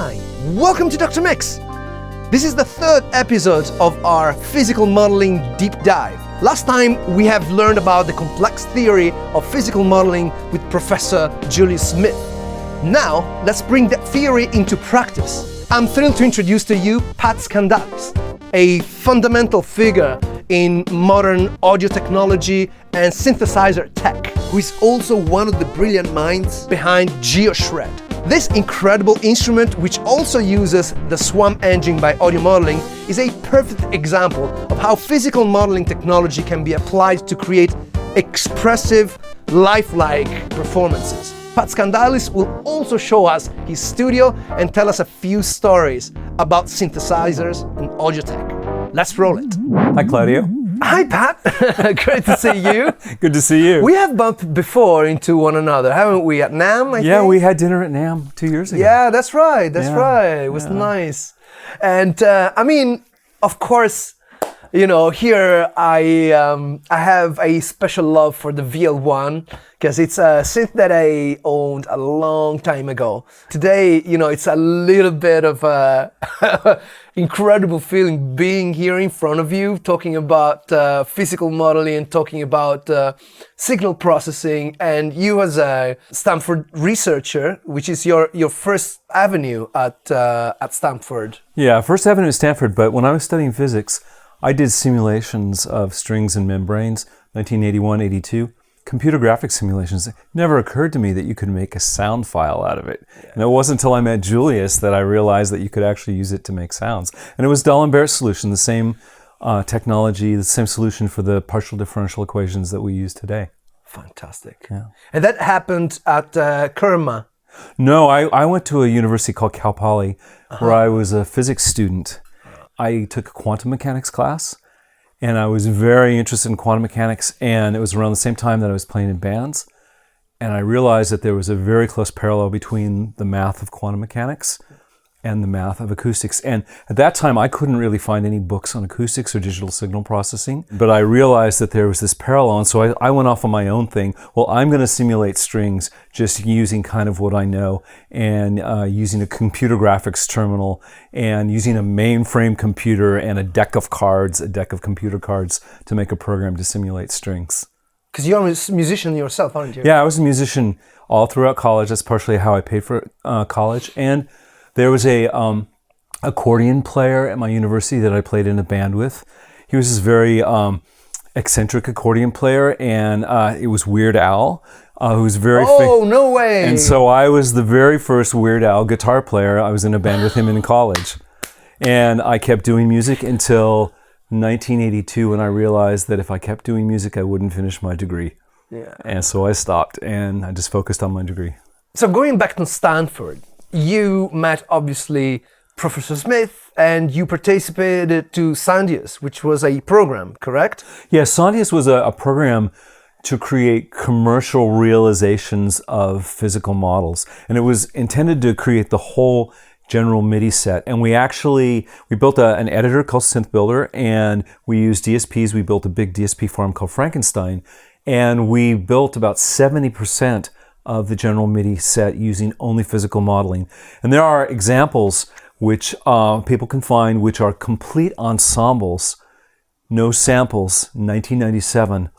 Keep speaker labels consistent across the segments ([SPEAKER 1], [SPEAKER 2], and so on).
[SPEAKER 1] Hi, welcome to Dr. Mix. This is the third episode of our physical modeling deep dive. Last time we have learned about the complex theory of physical modeling with Professor Julius Smith. Now, let's bring that theory into practice. I'm thrilled to introduce to you Pat Scandalis, a fundamental figure in modern audio technology and synthesizer tech, who is also one of the brilliant minds behind GeoShred. This incredible instrument, which also uses the Swarm engine by audio modeling, is a perfect example of how physical modeling technology can be applied to create expressive, lifelike performances. Pat Scandalis will also show us his studio and tell us a few stories about synthesizers and audio tech. Let's roll it.
[SPEAKER 2] Hi, Claudio.
[SPEAKER 1] Hi, Pat. Great to see you.
[SPEAKER 2] Good to see you.
[SPEAKER 1] We have bumped before into one another, haven't we? At NAMM, I think?
[SPEAKER 2] We had dinner at NAMM 2 years ago.
[SPEAKER 1] Yeah, that's right. Right. It was nice. And of course, you know, here I have a special love for the VL-1 because it's a synth that I owned a long time ago. Today, you know, it's a little bit of a incredible feeling being here in front of you, talking about physical modeling and talking about signal processing. And you as a Stanford researcher, which is your first avenue at Stanford.
[SPEAKER 2] Yeah, first avenue at Stanford, but when I was studying physics, I did simulations of strings and membranes, 1981, 82. Computer graphics simulations. It never occurred to me that you could make a sound file out of it. Yeah. And it wasn't until I met Julius that I realized that you could actually use it to make sounds. And it was D'Alembert's solution, the same technology, the same solution for the partial differential equations that we use today.
[SPEAKER 1] Fantastic.
[SPEAKER 2] Yeah.
[SPEAKER 1] And that happened at Kerma.
[SPEAKER 2] No, I went to a university called Cal Poly, where I was a physics student. I took a quantum mechanics class, and I was very interested in quantum mechanics, and it was around the same time that I was playing in bands, and I realized that there was a very close parallel between the math of quantum mechanics and the math of acoustics. And at that time, I couldn't really find any books on acoustics or digital signal processing, but I realized that there was this parallel, and so I went off on my own thing. Well, I'm going to simulate strings just using kind of what I know, and using a computer graphics terminal, and using a mainframe computer and a deck of computer cards to make a program to simulate strings.
[SPEAKER 1] Because you're a musician yourself, aren't you?
[SPEAKER 2] Yeah, I was a musician all throughout college. That's partially how I paid for college. And there was a accordion player at my university that I played in a band with. He was this very eccentric accordion player, and it was Weird Al, who was very
[SPEAKER 1] no way!
[SPEAKER 2] And so I was the very first Weird Al guitar player. I was in a band with him in college. And I kept doing music until 1982, when I realized that if I kept doing music, I wouldn't finish my degree.
[SPEAKER 1] Yeah.
[SPEAKER 2] And so I stopped, and I just focused on my degree.
[SPEAKER 1] So going back to Stanford, you met, obviously, Professor Smith, and you participated to Sondius, which was a program, correct?
[SPEAKER 2] Yeah, Sondius was a program to create commercial realizations of physical models. And it was intended to create the whole General MIDI set. And we built an editor called Synth Builder, and we used DSPs. We built a big DSP farm called Frankenstein. And we built about 70% of the General MIDI set using only physical modeling. And there are examples which people can find, which are complete ensembles, no samples, 1997,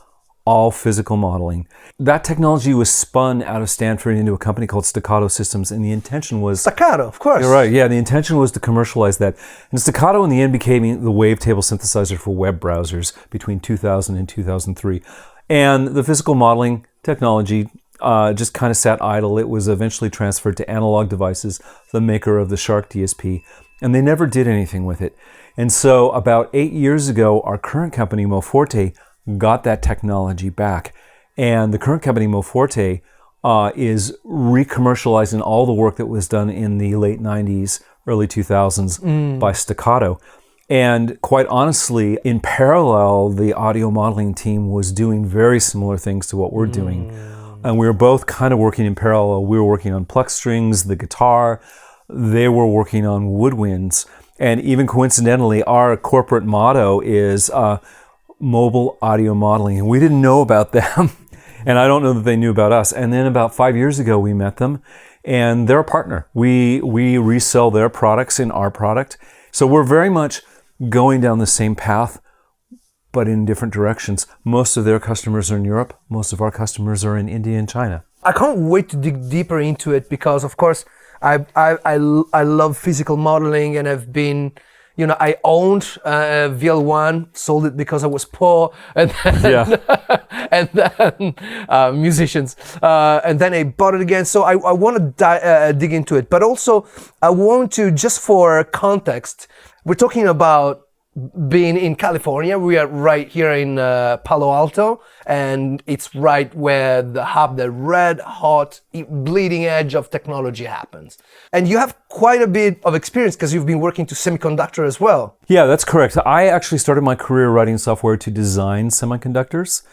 [SPEAKER 2] all physical modeling. That technology was spun out of Stanford into a company called Staccato Systems, and the intention was...
[SPEAKER 1] Staccato, of course.
[SPEAKER 2] You're right, yeah, the intention was to commercialize that. And Staccato in the end became the wavetable synthesizer for web browsers between 2000 and 2003. And the physical modeling technology just kind of sat idle. It was eventually transferred to Analog Devices, the maker of the Shark DSP, and they never did anything with it. And so about 8 years ago, our current company, MoForte, got that technology back. And the current company, MoForte, is re-commercializing all the work that was done in the late 90s, early 2000s by Staccato. And quite honestly, in parallel, the audio modeling team was doing very similar things to what we're doing. And we were both kind of working in parallel. We were working on pluck strings, the guitar. They were working on woodwinds. And even coincidentally, our corporate motto is mobile audio modeling. And we didn't know about them. And I don't know that they knew about us. And then about 5 years ago, we met them. and they're a partner. We resell their products in our product. So we're very much going down the same path, but in different directions. Most of their customers are in Europe. Most of our customers are in India and China.
[SPEAKER 1] I can't wait to dig deeper into it because, of course, I love physical modeling, and I've been, I owned a VL-1, sold it because I was poor, and then, and then musicians, and then I bought it again. So I want to dig into it, but also I want to, just for context, we're talking about being in California. We are right here in Palo Alto, and it's right where the red hot bleeding edge of technology happens. And you have quite a bit of experience because you've been working to semiconductor as well.
[SPEAKER 2] Yeah, that's correct. I actually started my career writing software to design semiconductors.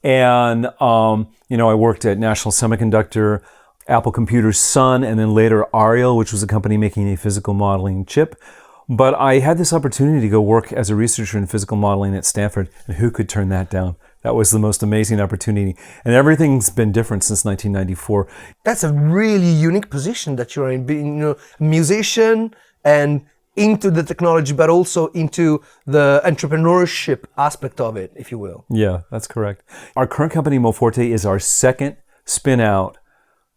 [SPEAKER 2] And, I worked at National Semiconductor, Apple Computer's Sun, and then later Ariel, which was a company making a physical modeling chip. But I had this opportunity to go work as a researcher in physical modeling at Stanford, and who could turn that down? That was the most amazing opportunity. And everything's been different since 1994.
[SPEAKER 1] That's a really unique position that you're in, being a musician and into the technology, but also into the entrepreneurship aspect of it, if you will.
[SPEAKER 2] Yeah, that's correct. Our current company, MoForte, is our second spin-out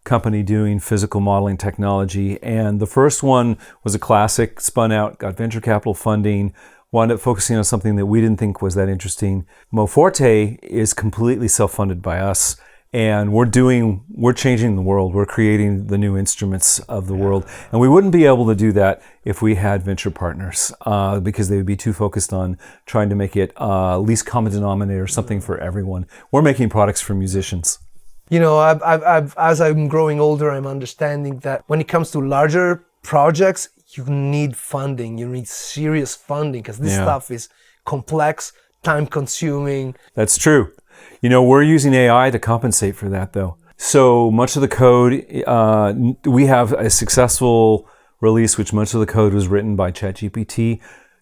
[SPEAKER 2] company doing physical modeling technology. And the first one was a classic, spun out, got venture capital funding, wound up focusing on something that we didn't think was that interesting. MoForte is completely self-funded by us, and we're changing the world. We're creating the new instruments of the world. And we wouldn't be able to do that if we had venture partners, because they would be too focused on trying to make it least common denominator, something for everyone. We're making products for musicians.
[SPEAKER 1] As I'm growing older, I'm understanding that when it comes to larger projects, you need funding. You need serious funding because this stuff is complex, time-consuming.
[SPEAKER 2] That's true. We're using AI to compensate for that, though. So much of the code, we have a successful release, which much of the code was written by ChatGPT.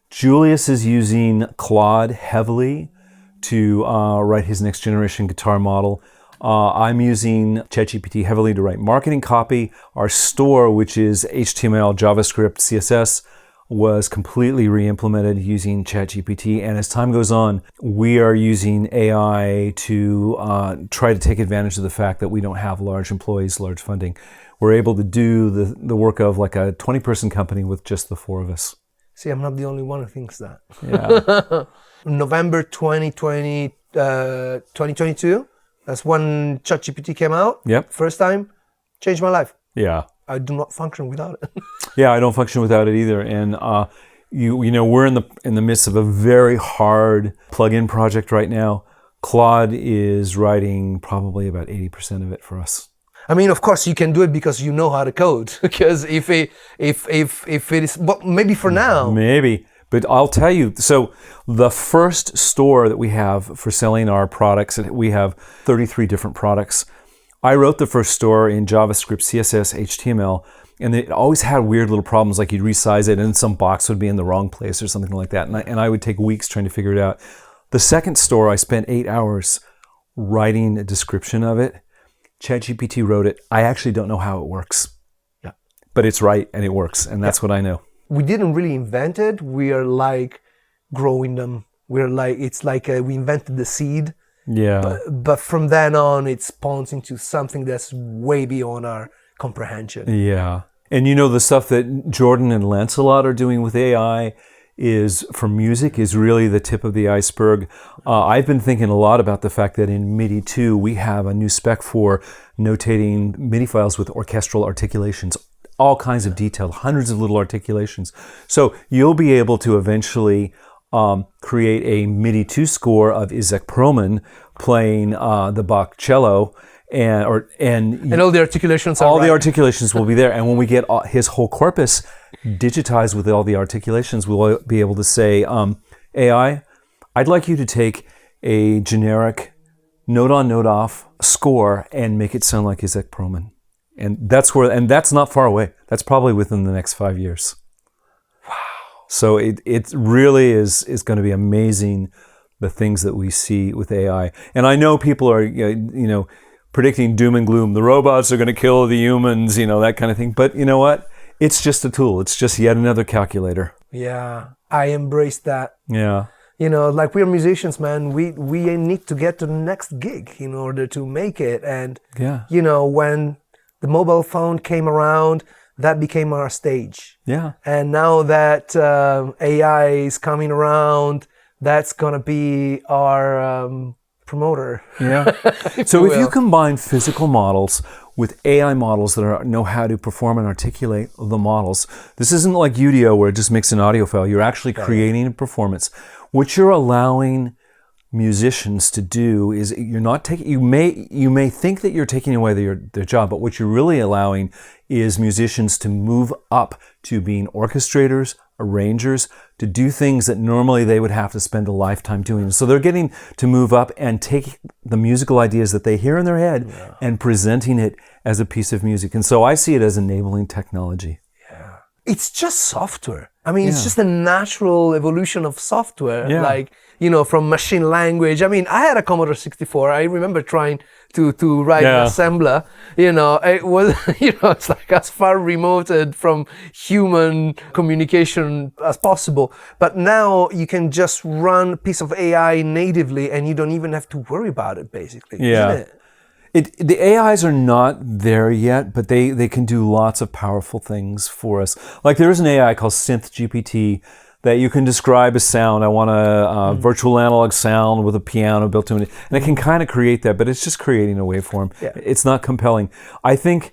[SPEAKER 2] Julius is using Claude heavily to write his next generation guitar model. I'm using ChatGPT heavily to write marketing copy. Our store, which is HTML, JavaScript, CSS, was completely re-implemented using ChatGPT. And as time goes on, we are using AI to try to take advantage of the fact that we don't have large employees, large funding. We're able to do the work of like a 20-person company with just the four of us.
[SPEAKER 1] See, I'm not the only one who thinks that.
[SPEAKER 2] Yeah.
[SPEAKER 1] November 2022. That's when ChatGPT came out.
[SPEAKER 2] Yep.
[SPEAKER 1] First time, changed my life.
[SPEAKER 2] Yeah.
[SPEAKER 1] I do not function without it.
[SPEAKER 2] Yeah, I don't function without it either. And we're in the midst of a very hard plug-in project right now. Claude is writing probably about 80% of it for us.
[SPEAKER 1] I mean, of course, you can do it because you know how to code. Because if it is, but maybe for now.
[SPEAKER 2] Maybe. But I'll tell you, so the first store that we have for selling our products, we have 33 different products. I wrote the first store in JavaScript, CSS, HTML, and it always had weird little problems, like you'd resize it and some box would be in the wrong place or something like that. And I would take weeks trying to figure it out. The second store, I spent 8 hours writing a description of it. ChatGPT wrote it. I actually don't know how it works.
[SPEAKER 1] Yeah.
[SPEAKER 2] But it's right and it works, and that's what I know.
[SPEAKER 1] We didn't really invent it. We are like growing them. It's like we invented the seed.
[SPEAKER 2] Yeah.
[SPEAKER 1] But from then on, it spawns into something that's way beyond our comprehension.
[SPEAKER 2] Yeah. And the stuff that Jordan and Lancelot are doing with AI is, for music, is really the tip of the iceberg. I've been thinking a lot about the fact that in MIDI 2, we have a new spec for notating MIDI files with orchestral articulations. All kinds of detail, hundreds of little articulations. So you'll be able to eventually create a MIDI 2 score of Isaac Perlman playing the Bach cello, and
[SPEAKER 1] all the articulations.
[SPEAKER 2] The articulations will be there. And when we get his whole corpus digitized with all the articulations, we'll be able to say, AI, I'd like you to take a generic note on, note off score and make it sound like Isaac Perlman. And that's not far away. That's probably within the next 5 years.
[SPEAKER 1] Wow.
[SPEAKER 2] So it really is going to be amazing, the things that we see with AI. And I know people are, predicting doom and gloom. The robots are going to kill the humans, that kind of thing. But you know what? It's just a tool. It's just yet another calculator.
[SPEAKER 1] Yeah, I embrace that.
[SPEAKER 2] Yeah.
[SPEAKER 1] Like we're musicians, man. We need to get to the next gig in order to make it. And, when the mobile phone came around, that became our stage.
[SPEAKER 2] Yeah.
[SPEAKER 1] And now that AI is coming around, that's going to be our promoter.
[SPEAKER 2] Yeah. So if you combine physical models with AI models that know how to perform and articulate the models, this isn't like Udio where it just makes an audio file. You're actually creating a performance. What you're allowing musicians to do is you're not taking. You may think that you're taking away their job, but what you're really allowing is musicians to move up to being orchestrators, arrangers, to do things that normally they would have to spend a lifetime doing. So they're getting to move up and take the musical ideas that they hear in their head and presenting it as a piece of music. And so I see it as enabling technology.
[SPEAKER 1] Yeah. It's just software. I mean, it's just a natural evolution of software, from machine language. I mean, I had a Commodore 64. I remember trying to write an assembler. It was, it's like as far remoted from human communication as possible. But now you can just run a piece of AI natively and you don't even have to worry about it, basically.
[SPEAKER 2] Yeah.
[SPEAKER 1] Isn't it?
[SPEAKER 2] The AIs are not there yet, but they can do lots of powerful things for us. Like there is an AI called Synth GPT that you can describe a sound. I want a virtual analog sound with a piano built into it. And it can kind of create that, but it's just creating a waveform. Yeah. It's not compelling. I think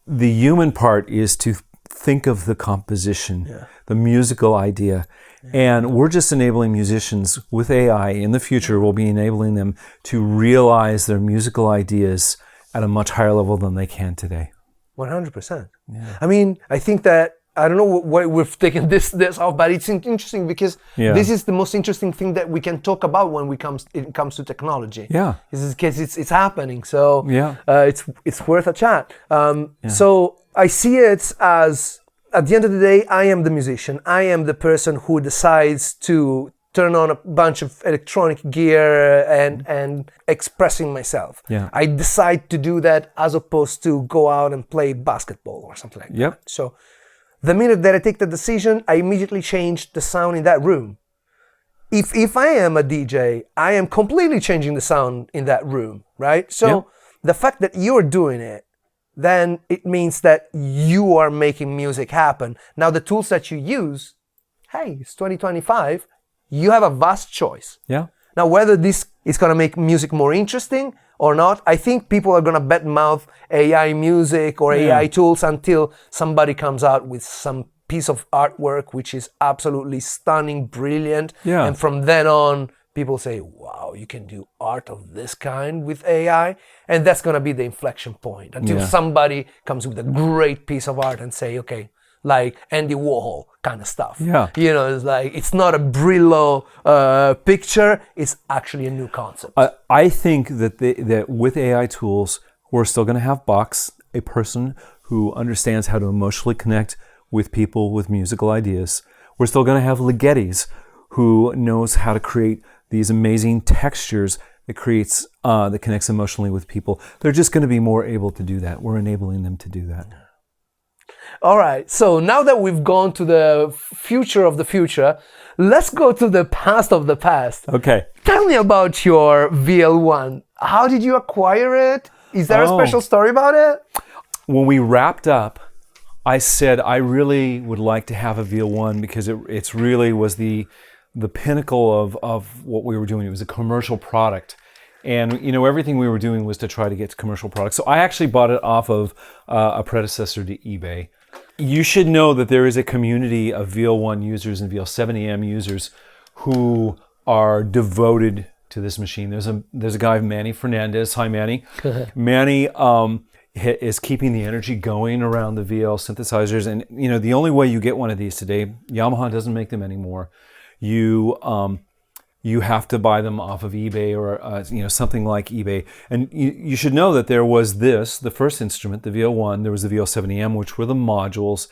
[SPEAKER 2] the human part is to think of the composition, the musical idea. And we're just enabling musicians with AI in the future. We'll be enabling them to realize their musical ideas at a much higher level than they can today.
[SPEAKER 1] 100%. Yeah. I mean, I think that, I don't know why we've taken this off, but it's interesting because this is the most interesting thing that we can talk about when it comes to technology.
[SPEAKER 2] Yeah.
[SPEAKER 1] Because it's happening. So it's worth a chat. So I see it as, at the end of the day, I am the musician. I am the person who decides to turn on a bunch of electronic gear and expressing myself.
[SPEAKER 2] Yeah.
[SPEAKER 1] I decide to do that as opposed to go out and play basketball or something like that. So the minute that I take the decision, I immediately change the sound in that room. If I am a DJ, I am completely changing the sound in that room, right? So the fact that you're doing it, then it means that you are making music happen. Now, the tools that you use, hey, it's 2025, you have a vast choice.
[SPEAKER 2] Yeah.
[SPEAKER 1] Now, whether this is going to make music more interesting or not, I think people are going to badmouth AI music or AI tools until somebody comes out with some piece of artwork which is absolutely stunning, brilliant. Yeah. And from then on, people say, wow, you can do art of this kind with AI. And that's going to be the inflection point until somebody comes with a great piece of art and say, okay, like Andy Warhol kind of stuff.
[SPEAKER 2] Yeah.
[SPEAKER 1] It's like, it's not a Brillo picture, it's actually a new concept.
[SPEAKER 2] I think that with AI tools, we're still going to have Box, a person who understands how to emotionally connect with people with musical ideas. We're still going to have Ligeti's, who knows how to create these amazing textures that connects emotionally with people. They're just going to be more able to do that. We're enabling them to do that.
[SPEAKER 1] All right, so now that we've gone to the future of the future, let's go to the past of the past.
[SPEAKER 2] Okay.
[SPEAKER 1] Tell me about your VL-1. How did you acquire it? Is there a special story about it?
[SPEAKER 2] When we wrapped up, I said I really would like to have a VL-1 because it really was the pinnacle of what we were doing. It was a commercial product. And, everything we were doing was to try to get to commercial products. So I actually bought it off of a predecessor to eBay. You should know that there is a community of VL-1 users and VL-7EM users who are devoted to this machine. There's a guy, Manny Fernandez. Hi, Manny. Manny is keeping the energy going around the VL synthesizers. And, the only way you get one of these today, Yamaha doesn't make them anymore. You have to buy them off of eBay or something like eBay. And you should know that there was the first instrument, the VL-1. There was the VL-7EM, which were the modules.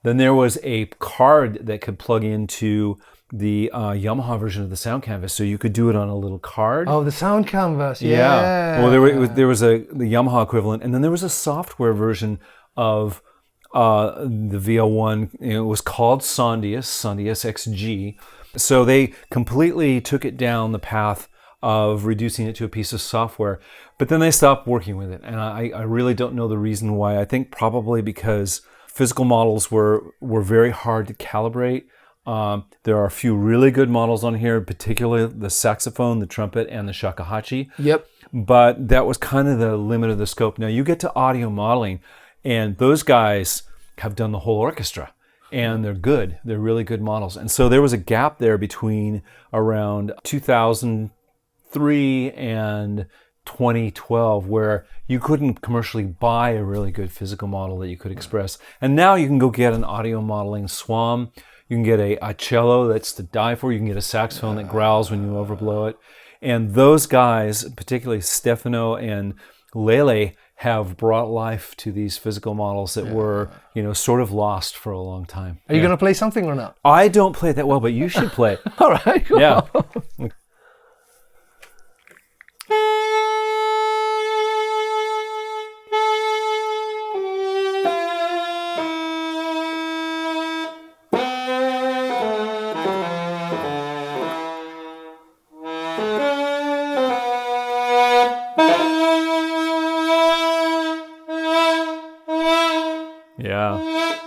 [SPEAKER 2] Then there was a card that could plug into the Yamaha version of the sound canvas, so you could do it on a little card.
[SPEAKER 1] Oh, the sound canvas, yeah.
[SPEAKER 2] Well, there was the Yamaha equivalent, and then there was a software version of the VL-1. It was called Sondius XG. So they completely took it down the path of reducing it to a piece of software, but then they stopped working with it, and I really don't know the reason why. I think probably because physical models were very hard to calibrate. There are a few really good models on here, particularly the saxophone, the trumpet, and the shakuhachi.
[SPEAKER 1] Yep.
[SPEAKER 2] But that was kind of the limit of the scope. Now you get to audio modeling, and those guys have done the whole orchestra, and they're good. They're really good models. And so there was a gap there between around 2003 and 2012 where you couldn't commercially buy a really good physical model that you could express. And now you can go get an audio modeling SWAM. You can get a cello that's to die for. You can get a saxophone that growls when you overblow it. And those guys, particularly Stefano and Lele, have brought life to these physical models that were, sort of lost for a long time.
[SPEAKER 1] Are you going to play something or not?
[SPEAKER 2] I don't play it that well, but you should play it.
[SPEAKER 1] All right, cool.
[SPEAKER 2] Yeah. Yeah.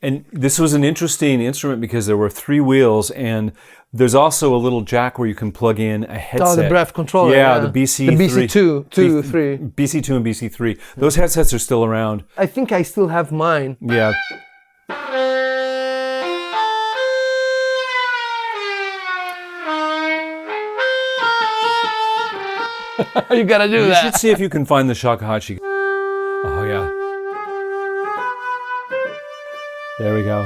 [SPEAKER 2] And this was an interesting instrument because there were 3 wheels, and there's also a little jack where you can plug in a headset.
[SPEAKER 1] Oh, the breath controller.
[SPEAKER 2] Yeah, the BC3.
[SPEAKER 1] The BC2, 3.
[SPEAKER 2] BC2 and BC3. Those headsets are still around.
[SPEAKER 1] I think I still have mine.
[SPEAKER 2] Yeah.
[SPEAKER 1] You gotta do that.
[SPEAKER 2] You should see if you can find the shakuhachi. Oh, yeah. There we go.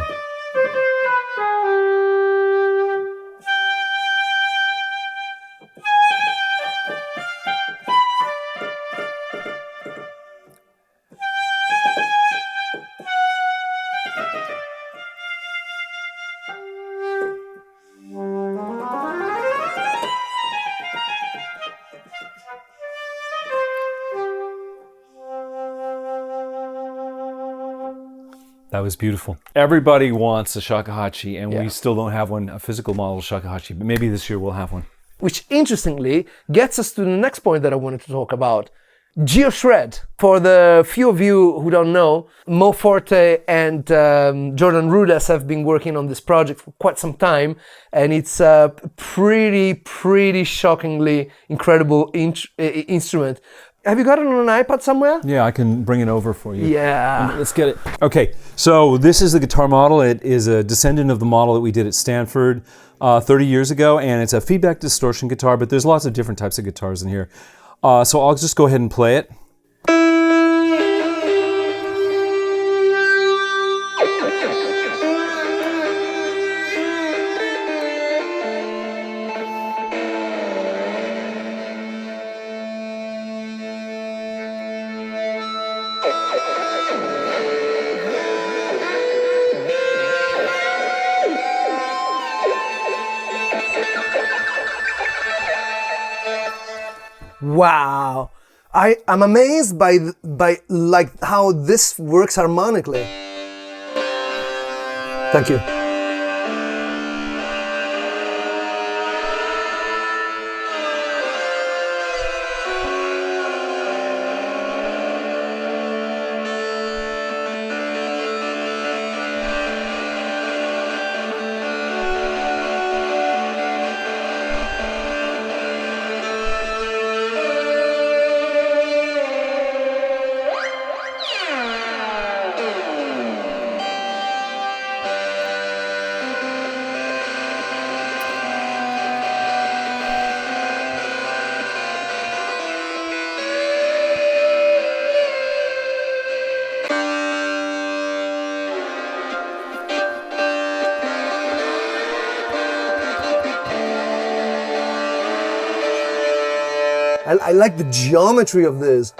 [SPEAKER 2] That was beautiful. Everybody wants a shakuhachi, and we still don't have one, a physical model of shakuhachi, but maybe this year we'll have one.
[SPEAKER 1] Which, interestingly, gets us to the next point that I wanted to talk about. GeoShred. For the few of you who don't know, MoForte and Jordan Rudess have been working on this project for quite some time, and it's a pretty shockingly incredible instrument. Have you got it on an iPad somewhere?
[SPEAKER 2] Yeah, I can bring it over for you.
[SPEAKER 1] Yeah.
[SPEAKER 2] Let's get it. Okay, so this is the guitar model. It is a descendant of the model that we did at Stanford 30 years ago, and it's a feedback distortion guitar, but there's lots of different types of guitars in here. So I'll just go ahead and play it.
[SPEAKER 1] Wow, I'm amazed by like how this works harmonically. Thank you. I like the geometry of this.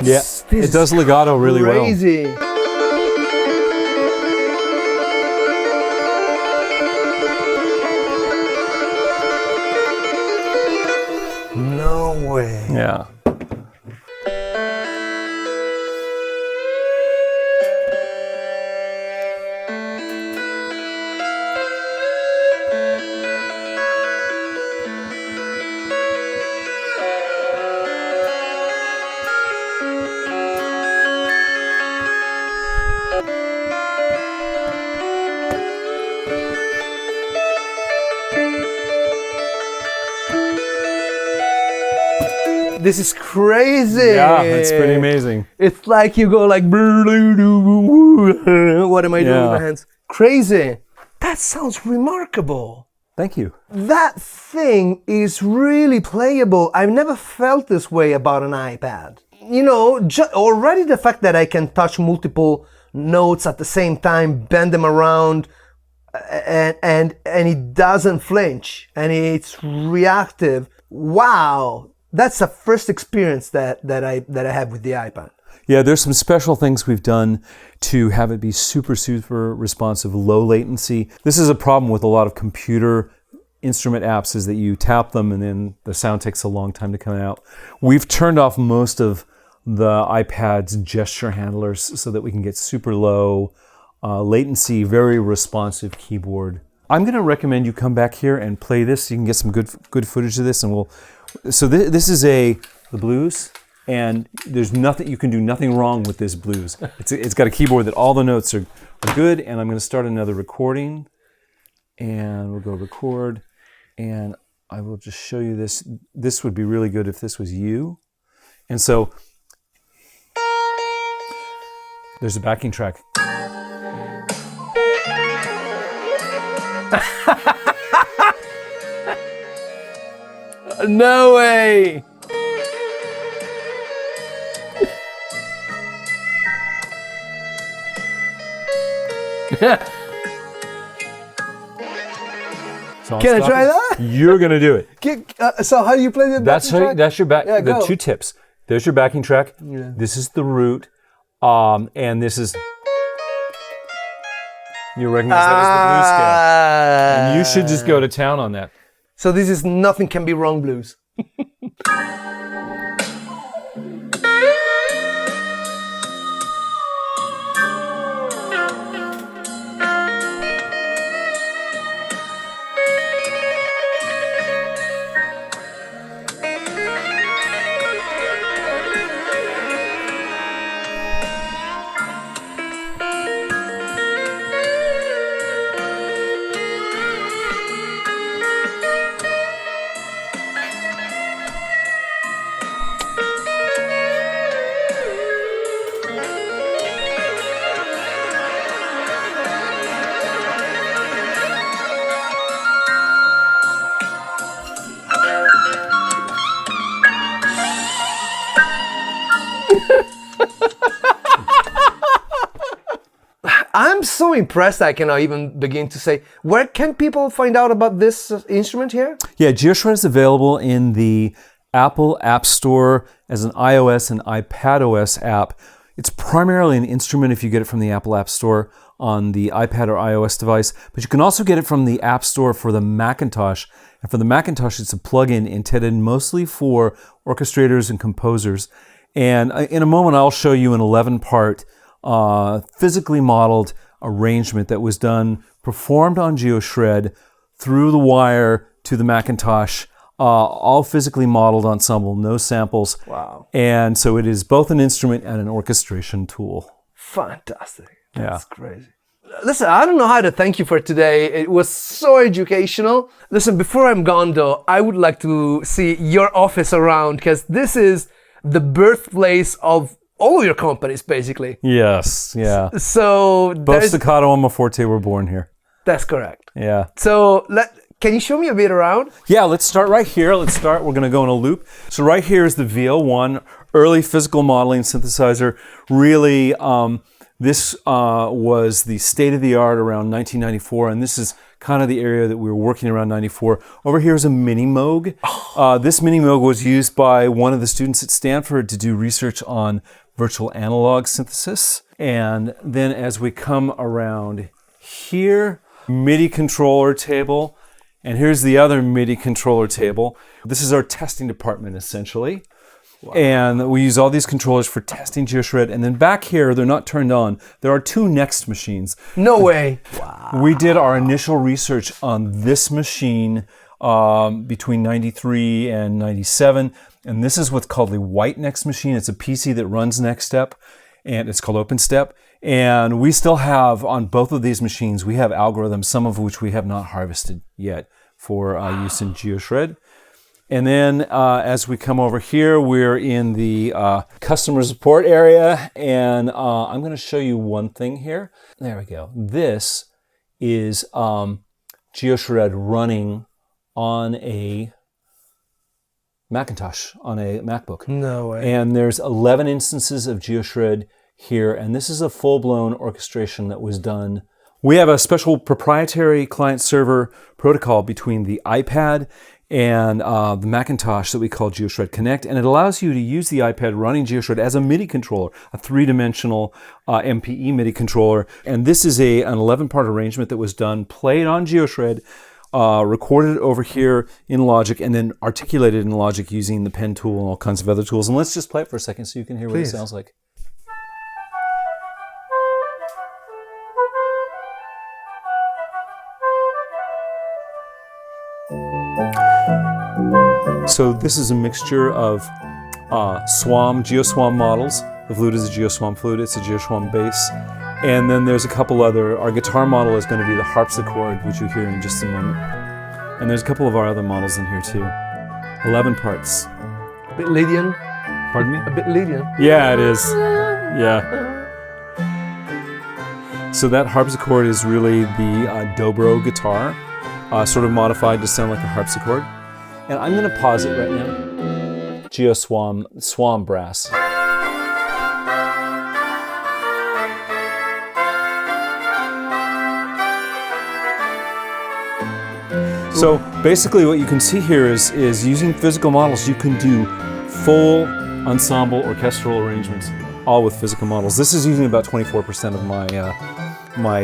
[SPEAKER 2] Yeah, it does legato really well.
[SPEAKER 1] Crazy. No way.
[SPEAKER 2] Yeah.
[SPEAKER 1] This is crazy.
[SPEAKER 2] Yeah, it's pretty amazing.
[SPEAKER 1] It's like you go like, what am I doing with my hands? Crazy. That sounds remarkable.
[SPEAKER 2] Thank you.
[SPEAKER 1] That thing is really playable. I've never felt this way about an iPad. You know, already the fact that I can touch multiple notes at the same time, bend them around, and it doesn't flinch, and it's reactive. Wow. That's the first experience that I have with the iPad.
[SPEAKER 2] Yeah, there's some special things we've done to have it be super, super responsive, low latency. This is a problem with a lot of computer instrument apps, is that you tap them and then the sound takes a long time to come out. We've turned off most of the iPad's gesture handlers so that we can get super low latency, very responsive keyboard. I'm going to recommend you come back here and play this. You can get some good footage of this, and we'll. So this is the blues, and there's nothing, you can do nothing wrong with this blues. It's got a keyboard that all the notes are good, and I'm going to start another recording, and we'll go record, and I will just show you this. This would be really good if this was you. And so there's a backing track.
[SPEAKER 1] No way!
[SPEAKER 2] So
[SPEAKER 1] Can I try that?
[SPEAKER 2] You're gonna do it.
[SPEAKER 1] So how do you play the backing track?
[SPEAKER 2] That's your back.
[SPEAKER 1] Yeah,
[SPEAKER 2] the
[SPEAKER 1] go.
[SPEAKER 2] 2 tips. There's your backing track.
[SPEAKER 1] Yeah.
[SPEAKER 2] This is the root, and this is. You recognize that as the blues scale, and you should just go to town on that.
[SPEAKER 1] So this is Nothing Can Be Wrong blues. I'm so impressed I cannot even begin to say. Where can people find out about this instrument here?
[SPEAKER 2] Yeah, GeoShred is available in the Apple App Store as an iOS and iPadOS app. It's primarily an instrument if you get it from the Apple App Store on the iPad or iOS device, but you can also get it from the App Store for the Macintosh. And for the Macintosh, it's a plugin intended mostly for orchestrators and composers. And in a moment, I'll show you an 11-part physically modeled arrangement that was done, performed on GeoShred through the wire to the Macintosh, all physically modeled ensemble, no samples.
[SPEAKER 1] Wow.
[SPEAKER 2] And so it is both an instrument and an orchestration tool.
[SPEAKER 1] Fantastic. That's
[SPEAKER 2] Yeah.
[SPEAKER 1] crazy. Listen, I don't know how to thank you for today. It was so educational. Listen, before I'm gone though, I would like to see your office around, because this is the birthplace of all of your companies, basically.
[SPEAKER 2] Yes, yeah.
[SPEAKER 1] So
[SPEAKER 2] Both Staccato and MoForte were born here.
[SPEAKER 1] that's correct.
[SPEAKER 2] Yeah.
[SPEAKER 1] So can you show me a bit around?
[SPEAKER 2] Yeah, let's start right here. We're going to go in a loop. So right here is the VL-1, early physical modeling synthesizer. Really, this was the state of the art around 1994, and this is kind of the area that we were working around 94. Over here is a mini Moog. This mini Moog was used by one of the students at Stanford to do research on virtual analog synthesis. And then as we come around here, MIDI controller table. And here's the other MIDI controller table. This is our testing department, essentially. Wow. And we use all these controllers for testing GeoShred. And then back here, they're not turned on. There are two Next machines.
[SPEAKER 1] No way. Wow.
[SPEAKER 2] We did our initial research on this machine between 93 and 97. And this is what's called the White Next machine. It's a PC that runs NextStep, and it's called OpenStep. And we still have, on both of these machines, we have algorithms, some of which we have not harvested yet for use in GeoShred. And then as we come over here, we're in the customer support area. And I'm going to show you one thing here. There we go. This is GeoShred running on a Macintosh, on a MacBook.
[SPEAKER 1] No way.
[SPEAKER 2] And there's 11 instances of GeoShred here. And this is a full-blown orchestration that was done. We have a special proprietary client-server protocol between the iPad and the Macintosh that we call GeoShred Connect, and it allows you to use the iPad running GeoShred as a MIDI controller, a three-dimensional MPE MIDI controller. And this is an 11-part arrangement that was done, played on GeoShred, recorded over here in Logic, and then articulated in Logic using the pen tool and all kinds of other tools. And let's just play it for a second so you can hear what it sounds like. So this is a mixture of GeoSwam models. The flute is a GeoSwam flute, it's a GeoSwam bass. And then there's a couple other, our guitar model is going to be the harpsichord, which you'll hear in just a moment. And there's a couple of our other models in here too. 11 parts.
[SPEAKER 1] A bit Lydian.
[SPEAKER 2] Pardon me?
[SPEAKER 1] A bit Lydian.
[SPEAKER 2] Yeah, it is. Yeah. So that harpsichord is really the dobro guitar, sort of modified to sound like a harpsichord. And I'm going to pause it right now. Swam brass. So basically what you can see here is using physical models, you can do full ensemble orchestral arrangements, all with physical models. This is using about 24% of my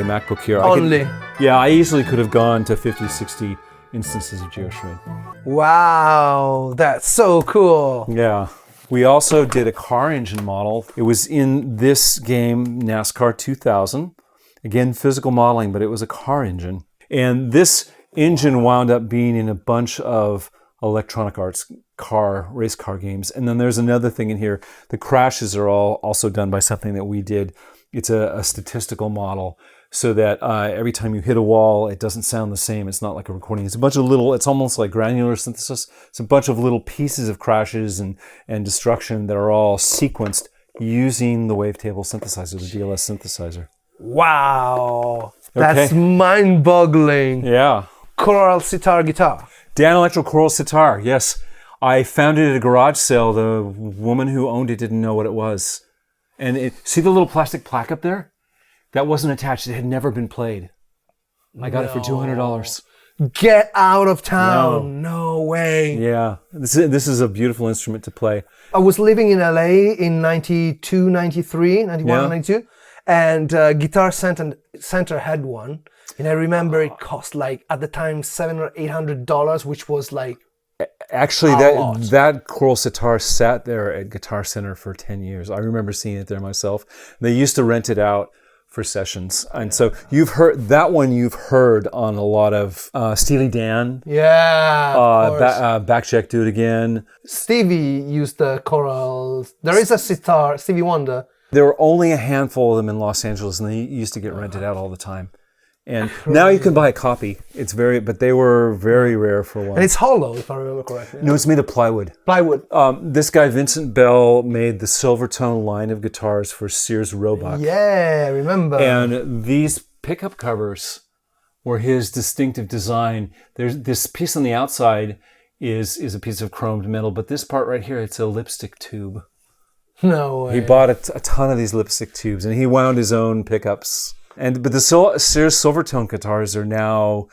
[SPEAKER 2] MacBook here.
[SPEAKER 1] Only?
[SPEAKER 2] I easily could have gone to 50, 60 instances of GeoShred.
[SPEAKER 1] Wow, that's so cool.
[SPEAKER 2] Yeah. We also did a car engine model. It was in this game, NASCAR 2000. Again, physical modeling, but it was a car engine. And this engine wound up being in a bunch of Electronic Arts race car games. And then there's another thing in here. The crashes are all also done by something that we did. It's a statistical model, so that every time you hit a wall, it doesn't sound the same. It's not like a recording. It's a bunch of little, it's almost like granular synthesis. It's a bunch of little pieces of crashes and destruction that are all sequenced using the wavetable synthesizer, the DLS synthesizer.
[SPEAKER 1] Wow. That's mind-boggling.
[SPEAKER 2] Yeah.
[SPEAKER 1] Choral sitar guitar.
[SPEAKER 2] Dan Electro Choral Sitar, yes. I found it at a garage sale. The woman who owned it didn't know what it was. And see the little plastic plaque up there? That wasn't attached. It had never been played. I got it for $200.
[SPEAKER 1] Get out of town. No way.
[SPEAKER 2] Yeah. This is a beautiful instrument to play.
[SPEAKER 1] I was living in LA in 92, 93, 91, 92. And Guitar Center had one. And I remember it cost like, at the time, $700 or $800, which was like,
[SPEAKER 2] actually, that choral sitar sat there at Guitar Center for 10 years. I remember seeing it there myself. They used to rent it out for sessions. And so you've heard on a lot of Steely Dan.
[SPEAKER 1] Yeah,
[SPEAKER 2] Backcheck Do It Again.
[SPEAKER 1] Stevie used the chorals. There is a sitar, Stevie Wonder.
[SPEAKER 2] There were only a handful of them in Los Angeles, and they used to get rented out all the time. And now you can buy a copy. But they were very rare for a while.
[SPEAKER 1] And it's hollow, if I remember correctly.
[SPEAKER 2] No, it's made of plywood.
[SPEAKER 1] Plywood.
[SPEAKER 2] This guy, Vincent Bell, made the Silvertone line of guitars for Sears Roebuck.
[SPEAKER 1] Yeah, I remember.
[SPEAKER 2] And these pickup covers were his distinctive design. There's this piece on the outside is a piece of chromed metal, but this part right here, it's a lipstick tube.
[SPEAKER 1] No way.
[SPEAKER 2] He bought a ton of these lipstick tubes, and he wound his own pickups. But the Sears Silvertone guitars are now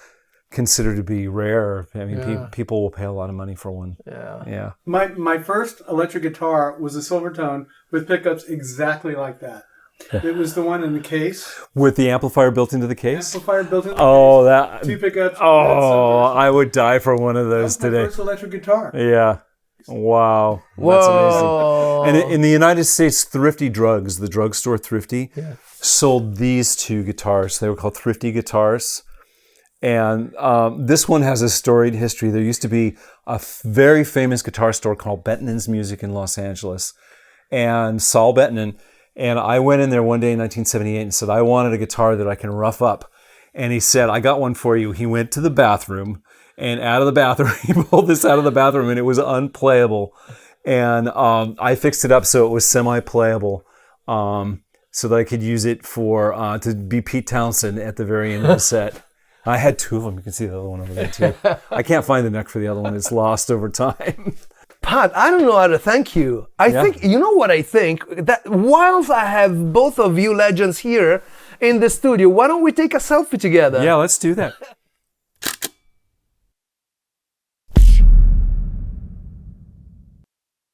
[SPEAKER 2] considered to be rare. I mean, people will pay a lot of money for one. Yeah.
[SPEAKER 3] My first electric guitar was a Silvertone with pickups exactly like that. It was the one in the case.
[SPEAKER 2] With the amplifier built into the case?
[SPEAKER 3] Amplifier built into the case. 2 pickups.
[SPEAKER 2] Oh, I would die for one of those today.
[SPEAKER 3] That's my first electric guitar.
[SPEAKER 2] Yeah. Wow.
[SPEAKER 1] Whoa.
[SPEAKER 2] That's amazing. And in the United States, Thrifty Drugs, the drugstore Thrifty, sold these 2 guitars. They were called Thrifty guitars. And this one has a storied history. There used to be a very famous guitar store called Bettenon's Music in Los Angeles. And Saul Bettenon. And I went in there one day in 1978 and said, I wanted a guitar that I can rough up. And he said, I got one for you. He went to the bathroom, and out of the bathroom, he pulled this out of the bathroom, and it was unplayable. And I fixed it up so it was semi-playable, so that I could use it for to be Pete Townsend at the very end of the set. I had 2 of them. You can see the other one over there, too. I can't find the neck for the other one. It's lost over time.
[SPEAKER 1] Pat, I don't know how to thank you. I think, you know what I think? That whilst I have both of you legends here in the studio, why don't we take a selfie together?
[SPEAKER 2] Yeah, let's do that.